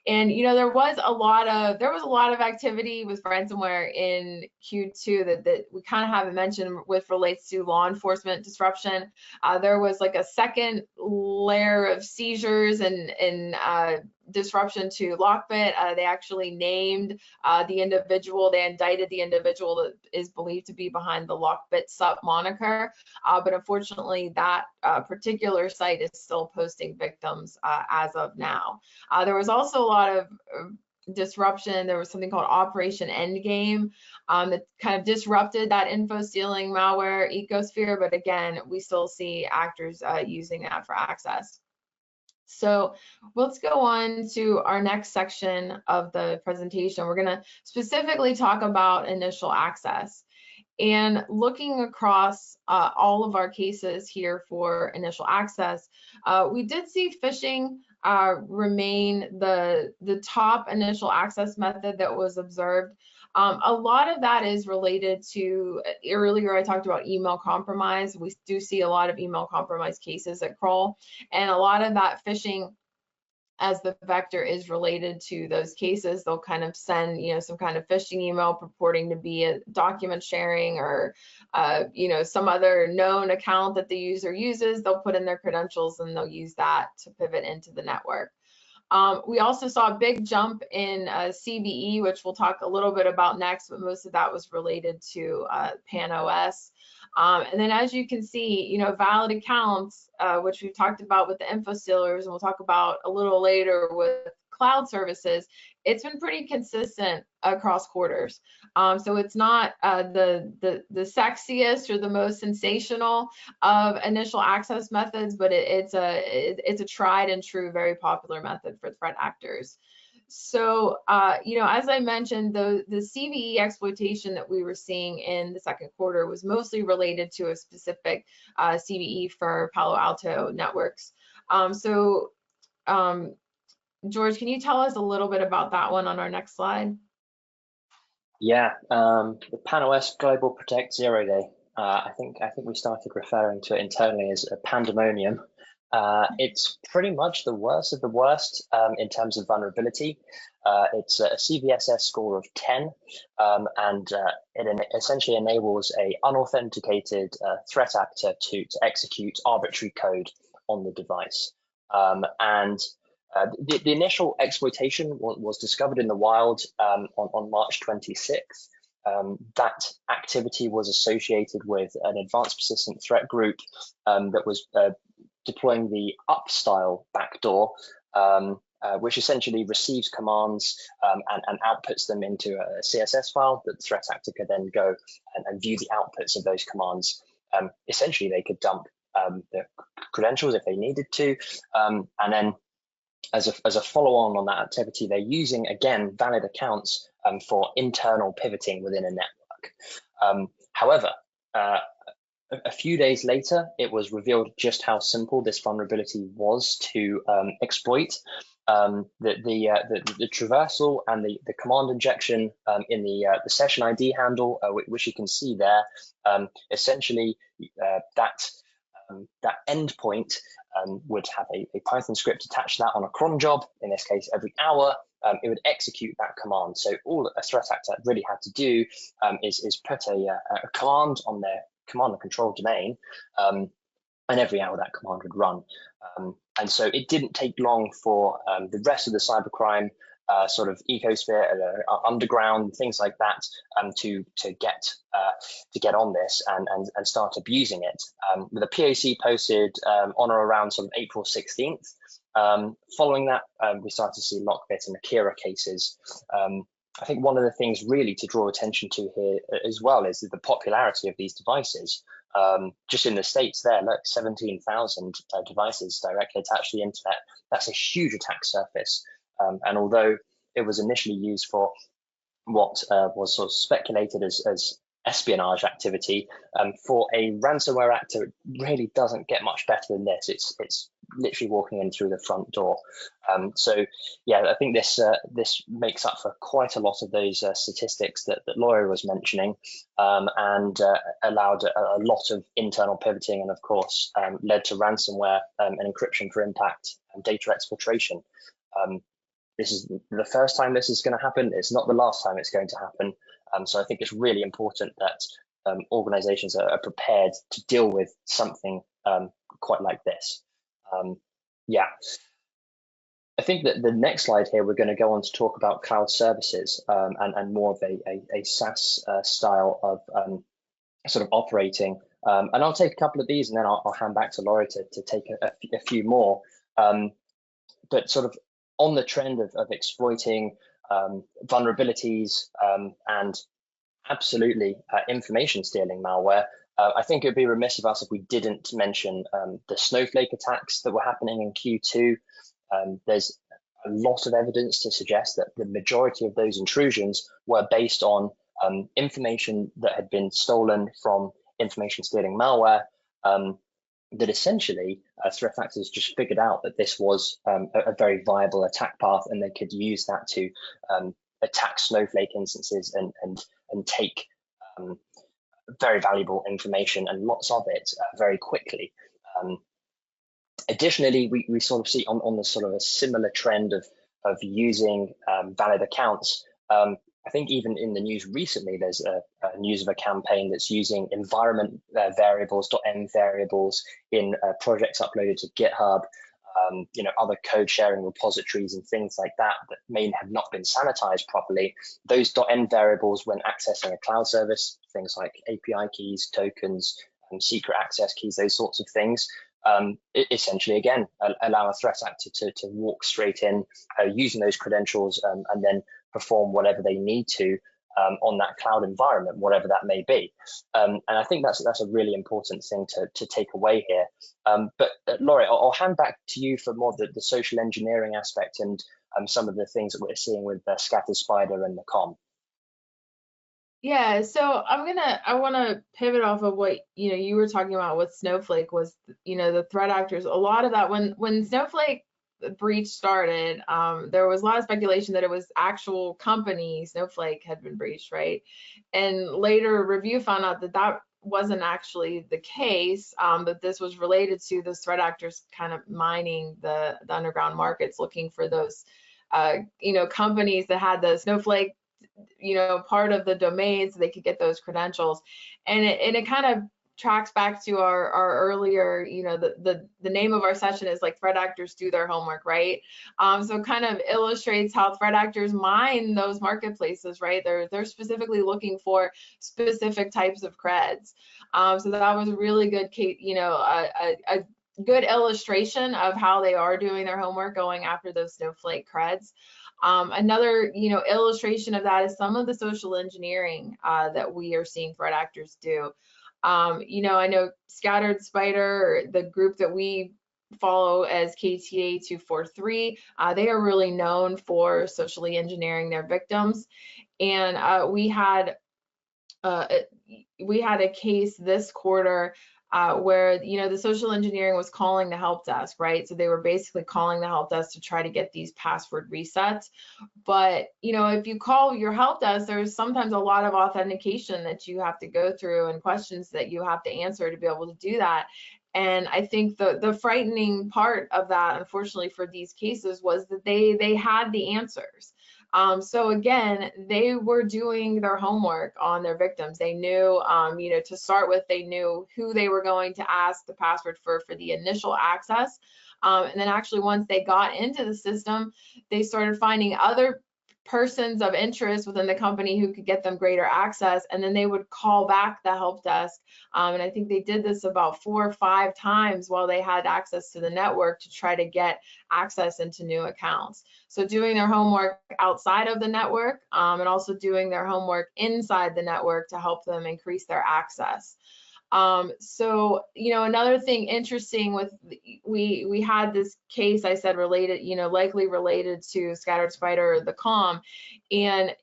And there was a lot of activity with ransomware in Q2 that we kind of haven't mentioned, with relates to law enforcement disruption. There was like a second layer of seizures and disruption to Lockbit. They actually named the individual. They indicted the individual that is believed to be behind the Lockbit sub moniker, but unfortunately that particular site is still posting victims as of now. There was also a lot of disruption. There was something called Operation Endgame that kind of disrupted that info stealing malware ecosphere, but again, we still see actors using that for access. So let's go on to our next section of the presentation. We're going to specifically talk about initial access. And looking across all of our cases here for initial access, we did see phishing remain the top initial access method that was observed. A lot of that is related to, earlier I talked about email compromise. We do see a lot of email compromise cases at Kroll, and a lot of that phishing as the vector is related to those cases. They'll kind of send, some kind of phishing email purporting to be a document sharing or, some other known account that the user uses. They'll put in their credentials and they'll use that to pivot into the network. We also saw a big jump in CVE, which we'll talk a little bit about next, but most of that was related to PanOS. And then as you can see, valid accounts, which we've talked about with the info stealers, and we'll talk about a little later with cloud services, it's been pretty consistent across quarters. So it's not the sexiest or the most sensational of initial access methods, but it's a tried and true, very popular method for threat actors. So, as I mentioned, the CVE exploitation that we were seeing in the second quarter was mostly related to a specific CVE for Palo Alto networks. George, can you tell us a little bit about that one on our next slide? Yeah, the PanOS Global Protect 0 Day. I think we started referring to it internally as a Pandemonium. It's pretty much the worst of the worst in terms of vulnerability. It's a CVSS score of 10, and it essentially enables a unauthenticated threat actor to execute arbitrary code on the device. The initial exploitation was discovered in the wild on March 26th. That activity was associated with an advanced persistent threat group that was deploying the UPSTYLE Backdoor, which essentially receives commands and outputs them into a CSS file that the threat actor could then go and view the outputs of those commands. Essentially, they could dump the credentials if they needed to, and then as a follow-on that activity, they're using, again, valid accounts for internal pivoting within a network. However, a few days later, it was revealed just how simple this vulnerability was to exploit. The traversal and the command injection in the session ID handle, which you can see there, essentially that endpoint would have a Python script attached to that on a cron job. In this case, every hour, it would execute that command. So all a threat actor really had to do is put a command on their command and control domain, and every hour that command would run. And so it didn't take long for the rest of the cybercrime sort of ecosphere, underground, things like that, to get on this and start abusing it. With a POC posted on or around sort of April 16th. Following that, we started to see Lockbit and Akira cases. I think one of the things really to draw attention to here as well is the popularity of these devices. Just in the States there, look, 17,000 devices directly attached to the internet. That's a huge attack surface. And although it was initially used for what was sort of speculated as espionage activity, for a ransomware actor, it really doesn't get much better than this. It's literally walking in through the front door. So yeah, I think this makes up for quite a lot of those statistics that Laura was mentioning, and allowed a lot of internal pivoting, and of course led to ransomware and encryption for impact and data exfiltration. this is the first time this is going to happen. It's not the last time it's going to happen. So I think it's really important that organizations are prepared to deal with something quite like this. Yeah. I think that the next slide here, we're going to go on to talk about cloud services and more of a SaaS style of sort of operating. And I'll take a couple of these and then I'll hand back to Laurie to take a few more. But sort of on the trend of exploiting vulnerabilities and absolutely information stealing malware, I think it would be remiss of us if we didn't mention the Snowflake attacks that were happening in Q2. There's a lot of evidence to suggest that the majority of those intrusions were based on information that had been stolen from information stealing malware, that essentially threat actors just figured out that this was a very viable attack path, and they could use that to attack Snowflake instances and take very valuable information and lots of it very quickly. Additionally, we sort of see on the sort of a similar trend of using valid accounts. I think even in the news recently, there's a news of a campaign that's using environment variables, .env variables in projects uploaded to GitHub, other code sharing repositories and things like that that may have not been sanitized properly. Those .env variables, when accessing a cloud service, things like API keys, tokens, secret access keys, those sorts of things, essentially, again, allow a threat actor to walk straight in using those credentials and then perform whatever they need to on that cloud environment, whatever that may be. And I think that's a really important thing to take away here. But Laurie, I'll hand back to you for more the social engineering aspect and some of the things that we're seeing with Scattered Spider and the COM. Yeah, so I want to pivot off of what you were talking about with Snowflake was the threat actors. A lot of that when Snowflake breach started, there was a lot of speculation that it was actual company Snowflake had been breached, right? And later review found out that that wasn't actually the case, that this was related to the threat actors kind of mining the underground markets, looking for those companies that had the Snowflake part of the domain so they could get those credentials. And it kind of tracks back to our earlier, the name of our session is like threat actors do their homework, right? So it kind of illustrates how threat actors mine those marketplaces, right? They're specifically looking for specific types of creds. So that was a really good, a good illustration of how they are doing their homework, going after those Snowflake creds. Another, illustration of that is some of the social engineering that we are seeing threat actors do. I know Scattered Spider, the group that we follow as KTA243, they are really known for socially engineering their victims. And we had a case this quarter where the social engineering was calling the help desk, right? So they were basically calling the help desk to try to get these password resets. But if you call your help desk, there's sometimes a lot of authentication that you have to go through and questions that you have to answer to be able to do that. And I think the frightening part of that, unfortunately for these cases, was that they had the answers. So again, they were doing their homework on their victims. They knew, to start with, they knew who they were going to ask the password for the initial access. And then actually once they got into the system, they started finding other persons of interest within the company who could get them greater access, and then they would call back the help desk. And I think they did this about 4 or 5 times while they had access to the network to try to get access into new accounts. So doing their homework outside of the network, and also doing their homework inside the network to help them increase their access. So another thing interesting with we had this case I said related, likely related to Scattered Spider or the COM, and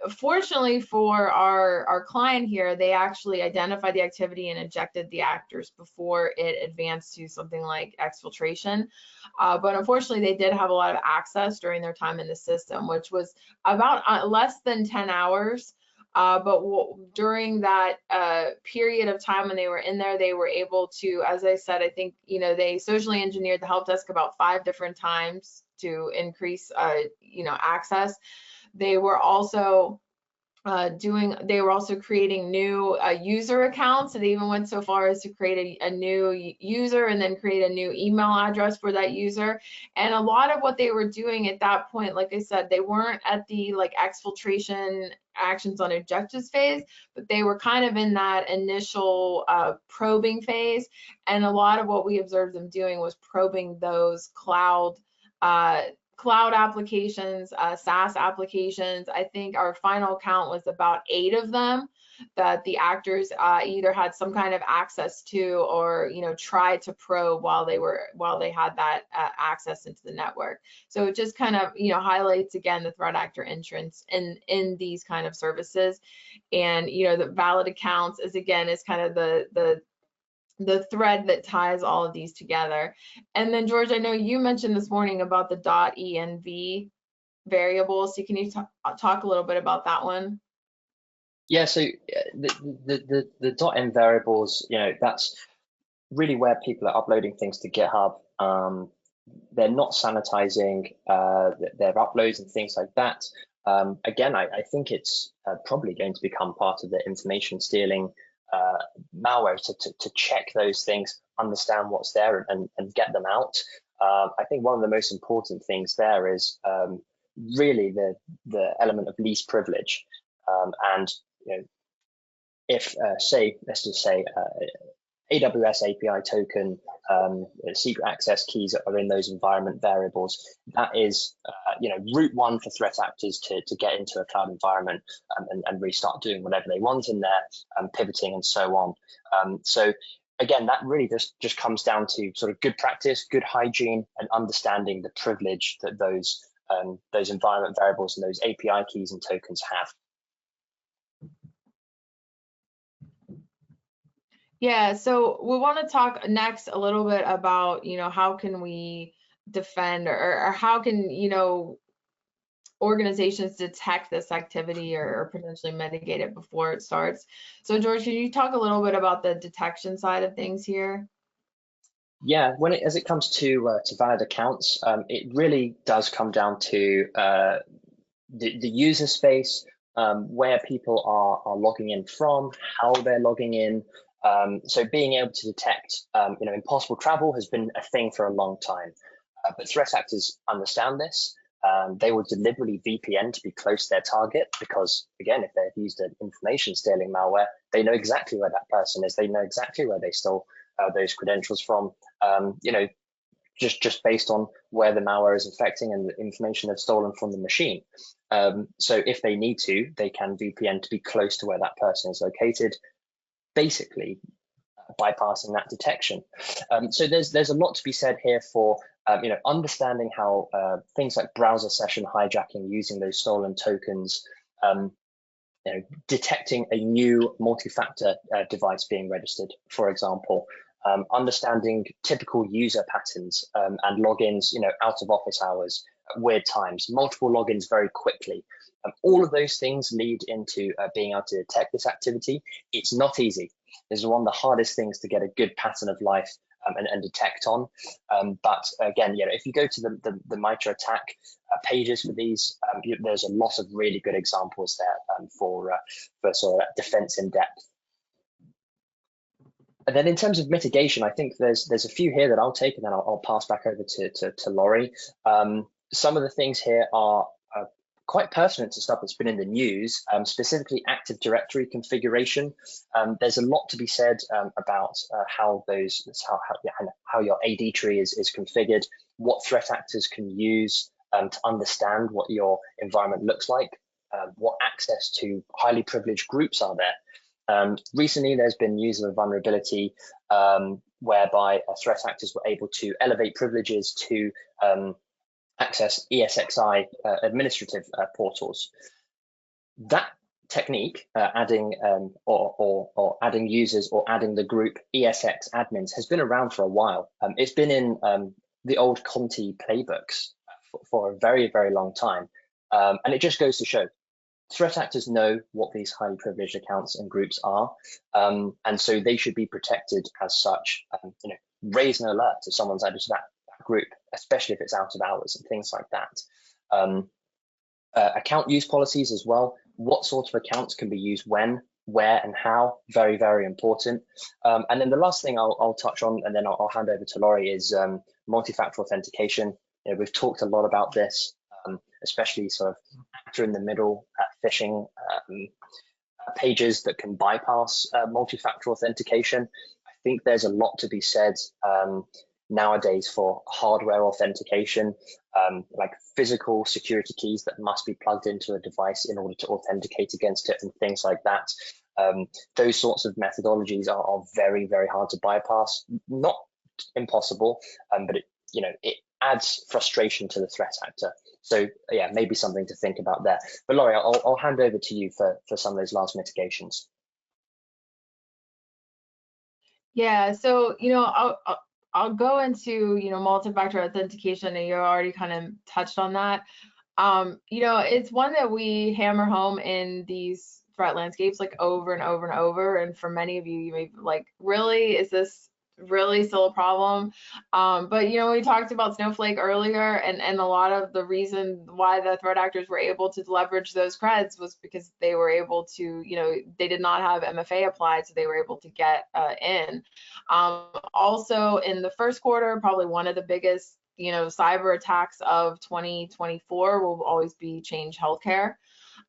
fortunately for our client here, they actually identified the activity and ejected the actors before it advanced to something like exfiltration. But unfortunately, they did have a lot of access during their time in the system, which was about less than 10 hours. But during that period of time when they were in there, they were able to, as I said, I think, they socially engineered the help desk about 5 different times to increase, access. They were also creating new user accounts. So they even went so far as to create a new user and then create a new email address for that user. And a lot of what they were doing at that point, like I said, they weren't at the exfiltration actions on objectives phase, but they were kind of in that initial probing phase. And a lot of what we observed them doing was probing those cloud applications, SaaS applications. I think our final count was about 8 of them that the actors either had some kind of access to or tried to probe while they had that access into the network. So it just kind of highlights again the threat actor entrance in these kind of services. And the valid accounts is kind of the thread that ties all of these together. And then George, I know you mentioned this morning about the .env variables. So can you talk a little bit about that one? Yeah, so the .env variables, that's really where people are uploading things to GitHub. They're not sanitizing their uploads and things like that. Again, I think it's probably going to become part of the information stealing malware to check those things, understand what's there, and get them out. I think one of the most important things there is really the element of least privilege. And if let's just say AWS API token, secret access keys are in those environment variables, that is route 1 for threat actors to get into a cloud environment and restart doing whatever they want in there, pivoting and so on. So again, that really just comes down to sort of good practice, good hygiene, and understanding the privilege that those environment variables and those API keys and tokens have. Yeah, so we want to talk next a little bit about, how can we defend or how can, organizations detect this activity or potentially mitigate it before it starts. So George, can you talk a little bit about the detection side of things here? Yeah, as it comes to valid accounts, it really does come down to the user space, where people are logging in from, how they're logging in. So being able to detect, impossible travel has been a thing for a long time, but threat actors understand this. They will deliberately VPN to be close to their target because, again, if they've used an information stealing malware, they know exactly where that person is. They know exactly where they stole those credentials from, just based on where the malware is infecting and the information they've stolen from the machine. So if they need to, they can VPN to be close to where that person is located, basically bypassing that detection. So there's a lot to be said here for understanding how things like browser session hijacking using those stolen tokens, detecting a new multi-factor device being registered, for example, understanding typical user patterns and logins, out of office hours, at weird times, multiple logins very quickly. All of those things lead into being able to detect this activity. It's not easy. This is one of the hardest things to get a good pattern of life and detect on. But again, if you go to the MITRE ATT&CK pages for these, there's a lot of really good examples there for sort of defense in depth. And then in terms of mitigation, I think there's a few here that I'll take, and then I'll pass back over to Laurie. Some of the things here are quite pertinent to stuff that's been in the news, specifically Active Directory configuration. There's a lot to be said about how your AD tree is configured, what threat actors can use to understand what your environment looks like, what access to highly privileged groups are there. Recently, there's been news of a vulnerability whereby threat actors were able to elevate privileges to access ESXi administrative portals. That technique, adding or adding users or adding the group ESX admins, has been around for a while. It's been in the old Conti playbooks for a very, very long time. And it just goes to show threat actors know what these highly privileged accounts and groups are, and so they should be protected as such. Raise an alert if someone's added to that group, especially if it's out of hours and things like that. Account use policies as well. What sort of accounts can be used when, where, and how? Very, very important. And then the last thing I'll touch on, and then I'll hand over to Laurie, is multi-factor authentication. We've talked a lot about this, especially sort of actor in the middle phishing pages that can bypass multi-factor authentication. I think there's a lot to be said nowadays for hardware authentication, like physical security keys that must be plugged into a device in order to authenticate against it and things like that. Those sorts of methodologies are very, very hard to bypass. Not impossible, but it adds frustration to the threat actor. So yeah, maybe something to think about there. But Laurie, I'll hand over to you for some of those last mitigations. Yeah, so I'll go into multi-factor authentication, and you already kind of touched on that. It's one that we hammer home in these threat landscapes like over and over and over. And for many of you, you may be like, really, is this really still a problem? But we talked about Snowflake earlier, and a lot of the reason why the threat actors were able to leverage those creds was because they were able to, they did not have MFA applied, so they were able to get in. Also in the first quarter, probably one of the biggest cyber attacks of 2024 will always be Change Healthcare.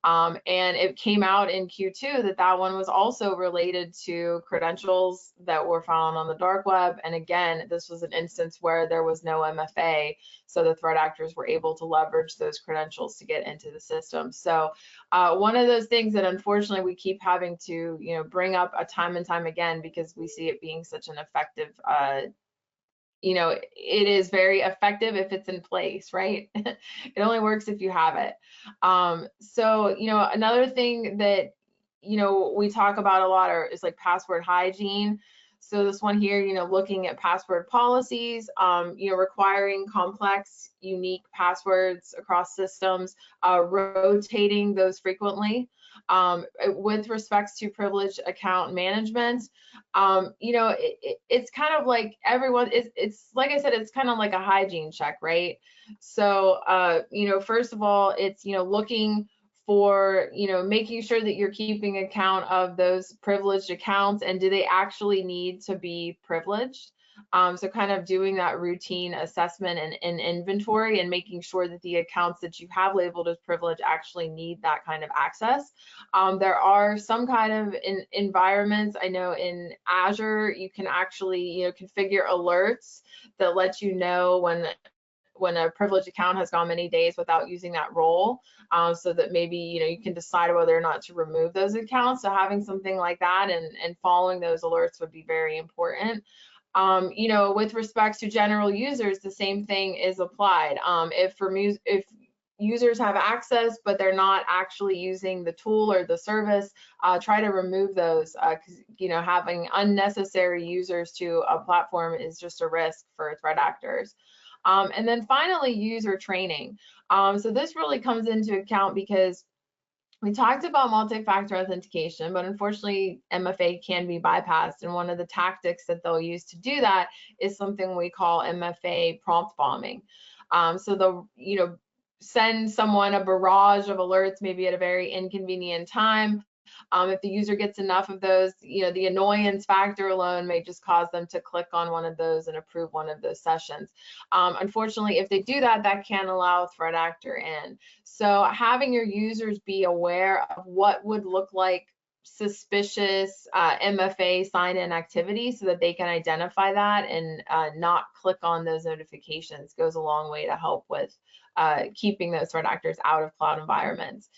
And it came out in Q2 that one was also related to credentials that were found on the dark web. And again, this was an instance where there was no MFA, so the threat actors were able to leverage those credentials to get into the system. So one of those things that unfortunately we keep having to bring up time and time again, because we see it being such an effective it is very effective if it's in place, right? It only works if you have it. So, another thing that, we talk about a lot is like password hygiene. So this one here, looking at password policies, requiring complex, unique passwords across systems, rotating those frequently. With respects to privileged account management, it's kind of like everyone, it's like I said, it's kind of like a hygiene check, right? So, first of all, it's, looking for, making sure that you're keeping account of those privileged accounts, and do they actually need to be privileged? So kind of doing that routine assessment and inventory, and making sure that the accounts that you have labeled as privileged actually need that kind of access. There are some kind of environments, I know in Azure, you can actually configure alerts that let you know when a privileged account has gone many days without using that role, so that maybe you can decide whether or not to remove those accounts. So having something like that and following those alerts would be very important. With respects to general users, the same thing is applied. If users have access but they're not actually using the tool or the service, try to remove those, because having unnecessary users to a platform is just a risk for threat actors. And then finally, user training. So this really comes into account because we talked about multi-factor authentication, but unfortunately MFA can be bypassed, and one of the tactics that they'll use to do that is something we call MFA prompt bombing. So they'll send someone a barrage of alerts, maybe at a very inconvenient time. If the user gets enough of those, the annoyance factor alone may just cause them to click on one of those and approve one of those sessions. Unfortunately, if they do that, that can allow a threat actor in. So having your users be aware of what would look like suspicious MFA sign-in activity, so that they can identify that and not click on those notifications, goes a long way to help with keeping those threat actors out of cloud environments.